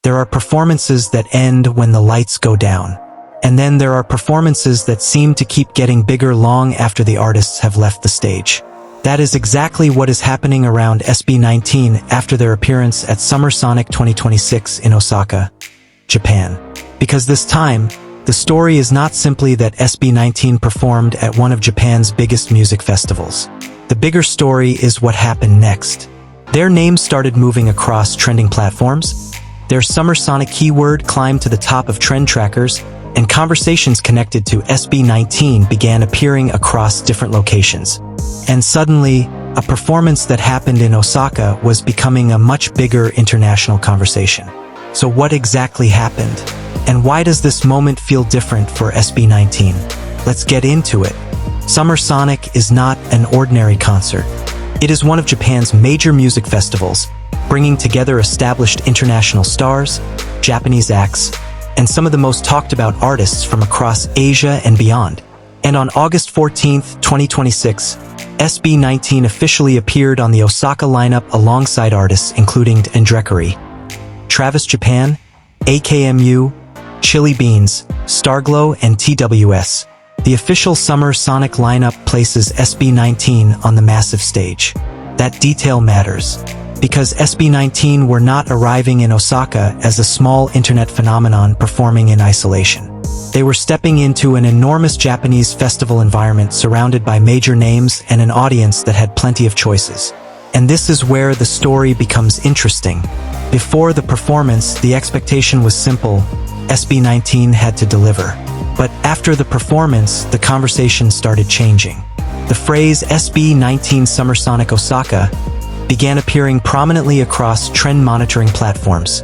There are performances that end when the lights go down. And then there are performances that seem to keep getting bigger long after the artists have left the stage. That is exactly what is happening around SB19 after their appearance at Summer Sonic 2026 in Osaka, Japan. Because this time, the story is not simply that SB19 performed at one of Japan's biggest music festivals. The bigger story is what happened next. Their names started moving across trending platforms, their Summer Sonic keyword climbed to the top of trend trackers, and conversations connected to SB19 began appearing across different locations. And suddenly, a performance that happened in Osaka was becoming a much bigger international conversation. So what exactly happened? And why does this moment feel different for SB19? Let's get into it. Summer Sonic is not an ordinary concert. It is one of Japan's major music festivals, bringing together established international stars, Japanese acts, and some of the most talked about artists from across Asia and beyond. And on August 14, 2026, SB19 officially appeared on the Osaka lineup alongside artists including Ndrekari, Travis Japan, AKMU, Chili Beans, Starglow, and TWS. The official Summer Sonic lineup places SB19 on the massive stage. That detail matters, because SB19 were not arriving in Osaka as a small internet phenomenon performing in isolation. They were stepping into an enormous Japanese festival environment surrounded by major names and an audience that had plenty of choices. And this is where the story becomes interesting. Before the performance, the expectation was simple: SB19 had to deliver. But after the performance, the conversation started changing. The phrase SB19 Summer Sonic Osaka began appearing prominently across trend monitoring platforms,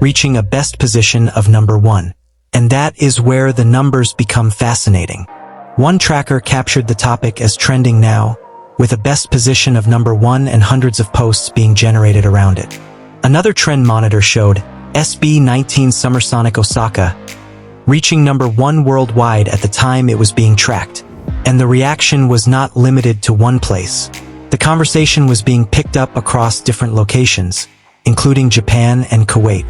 reaching a best position of number 1. And that is where the numbers become fascinating. One tracker captured the topic as trending now, with a best position of number 1 and hundreds of posts being generated around it. Another trend monitor showed SB19 Summer Sonic Osaka reaching number 1 worldwide at the time it was being tracked. And the reaction was not limited to one place. The conversation was being picked up across different locations, including Japan and Kuwait.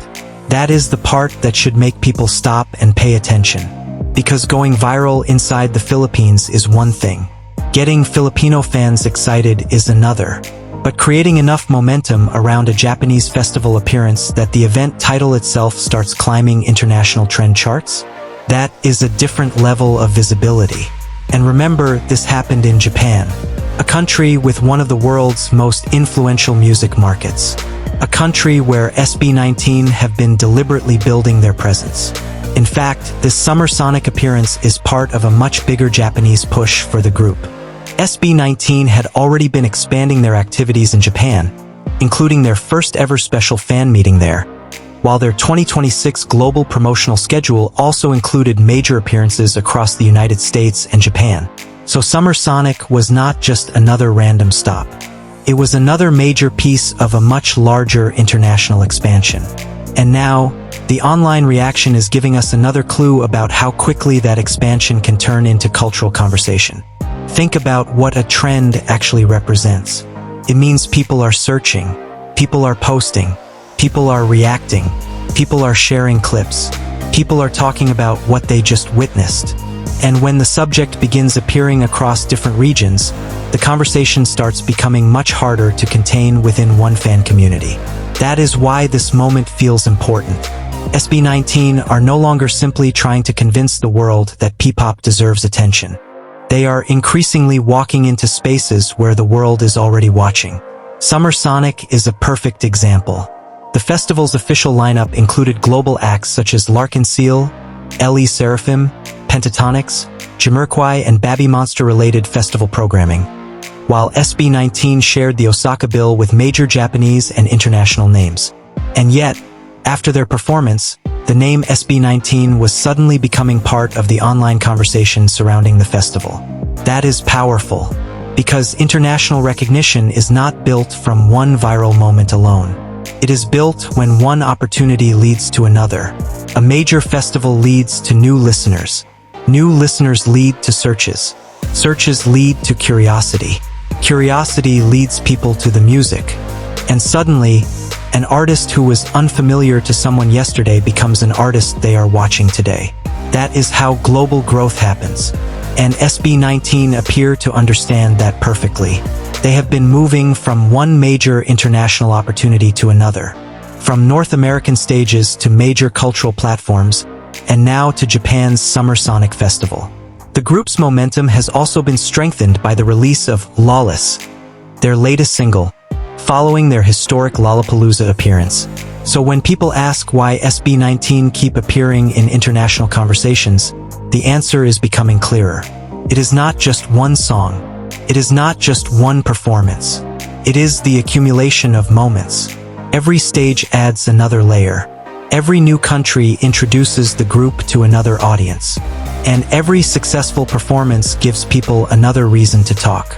That is the part that should make people stop and pay attention. Because going viral inside the Philippines is one thing. Getting Filipino fans excited is another. But creating enough momentum around a Japanese festival appearance that the event title itself starts climbing international trend charts? That is a different level of visibility. And remember, this happened in Japan, a country with one of the world's most influential music markets. A country where SB19 have been deliberately building their presence. In fact, this Summer Sonic appearance is part of a much bigger Japanese push for the group. SB19 had already been expanding their activities in Japan, including their first ever special fan meeting there, while their 2026 global promotional schedule also included major appearances across the United States and Japan. So Summer Sonic was not just another random stop. It was another major piece of a much larger international expansion. And now, the online reaction is giving us another clue about how quickly that expansion can turn into cultural conversation. Think about what a trend actually represents. It means people are searching, people are posting, people are reacting, people are sharing clips, people are talking about what they just witnessed. And when the subject begins appearing across different regions, the conversation starts becoming much harder to contain within one fan community. That is why this moment feels important. SB19 are no longer simply trying to convince the world that P-pop deserves attention. They are increasingly walking into spaces where the world is already watching. Summer Sonic is a perfect example. The festival's official lineup included global acts such as Larkin Seal, L.E. Seraphim, Pentatonix, Jamiroquai, and Baby Monster-related festival programming, while SB19 shared the Osaka bill with major Japanese and international names. And yet, after their performance, the name SB19 was suddenly becoming part of the online conversation surrounding the festival. That is powerful, because international recognition is not built from one viral moment alone. It is built when one opportunity leads to another. A major festival leads to new listeners. New listeners lead to searches. Searches lead to curiosity. Curiosity leads people to the music. And suddenly, an artist who was unfamiliar to someone yesterday becomes an artist they are watching today. That is how global growth happens. And SB19 appear to understand that perfectly. They have been moving from one major international opportunity to another, from North American stages to major cultural platforms, and now to Japan's Summer Sonic Festival. The group's momentum has also been strengthened by the release of Lawless, their latest single, following their historic Lollapalooza appearance. So when people ask why SB19 keep appearing in international conversations, the answer is becoming clearer. It is not just one song. It is not just one performance. It is the accumulation of moments. Every stage adds another layer. Every new country introduces the group to another audience. And every successful performance gives people another reason to talk.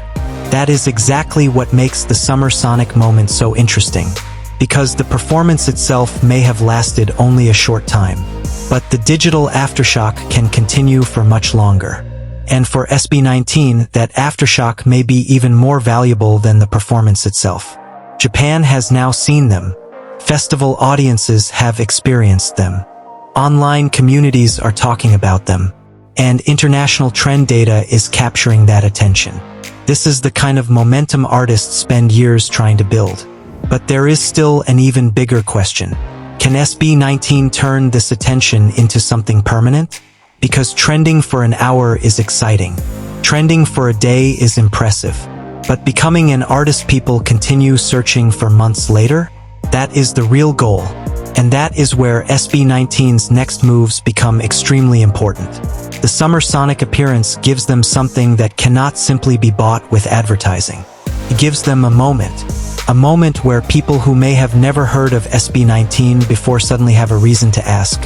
That is exactly what makes the Summer Sonic moment so interesting. Because the performance itself may have lasted only a short time, but the digital aftershock can continue for much longer. And for SB19, that aftershock may be even more valuable than the performance itself. Japan has now seen them. Festival audiences have experienced them. Online communities are talking about them. And international trend data is capturing that attention. This is the kind of momentum artists spend years trying to build. But there is still an even bigger question. Can SB19 turn this attention into something permanent? Because trending for an hour is exciting. Trending for a day is impressive. But becoming an artist people continue searching for months later? That is the real goal. And that is where SB19's next moves become extremely important. The Summer Sonic appearance gives them something that cannot simply be bought with advertising. It gives them a moment where people who may have never heard of SB19 before suddenly have a reason to ask,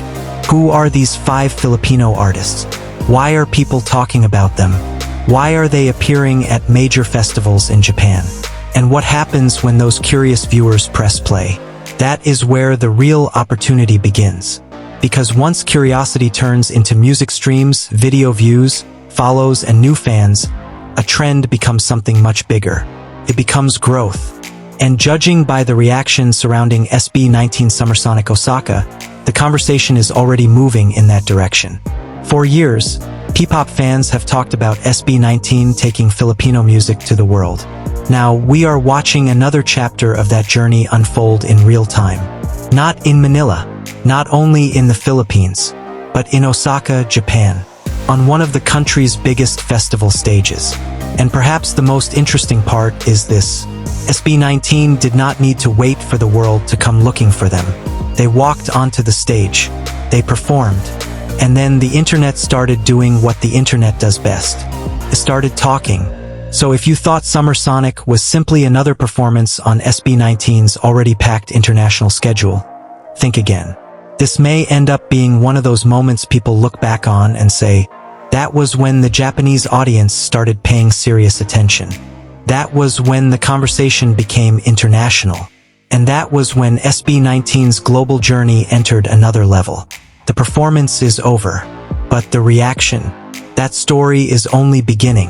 who are these 5 Filipino artists? Why are people talking about them? Why are they appearing at major festivals in Japan? And what happens when those curious viewers press play? That is where the real opportunity begins. Because once curiosity turns into music streams, video views, follows, and new fans, a trend becomes something much bigger. It becomes growth. And judging by the reaction surrounding SB19 Summer Sonic Osaka, the conversation is already moving in that direction. For years, P-pop fans have talked about SB19 taking Filipino music to the world. Now, we are watching another chapter of that journey unfold in real time. Not in Manila, not only in the Philippines, but in Osaka, Japan, on one of the country's biggest festival stages. And perhaps the most interesting part is this. SB19 did not need to wait for the world to come looking for them. They walked onto the stage. They performed. And then the internet started doing what the internet does best. It started talking. So if you thought Summer Sonic was simply another performance on SB19's already packed international schedule, think again. This may end up being one of those moments people look back on and say, that was when the Japanese audience started paying serious attention. That was when the conversation became international. And that was when SB19's global journey entered another level. The performance is over. But the reaction, that story is only beginning.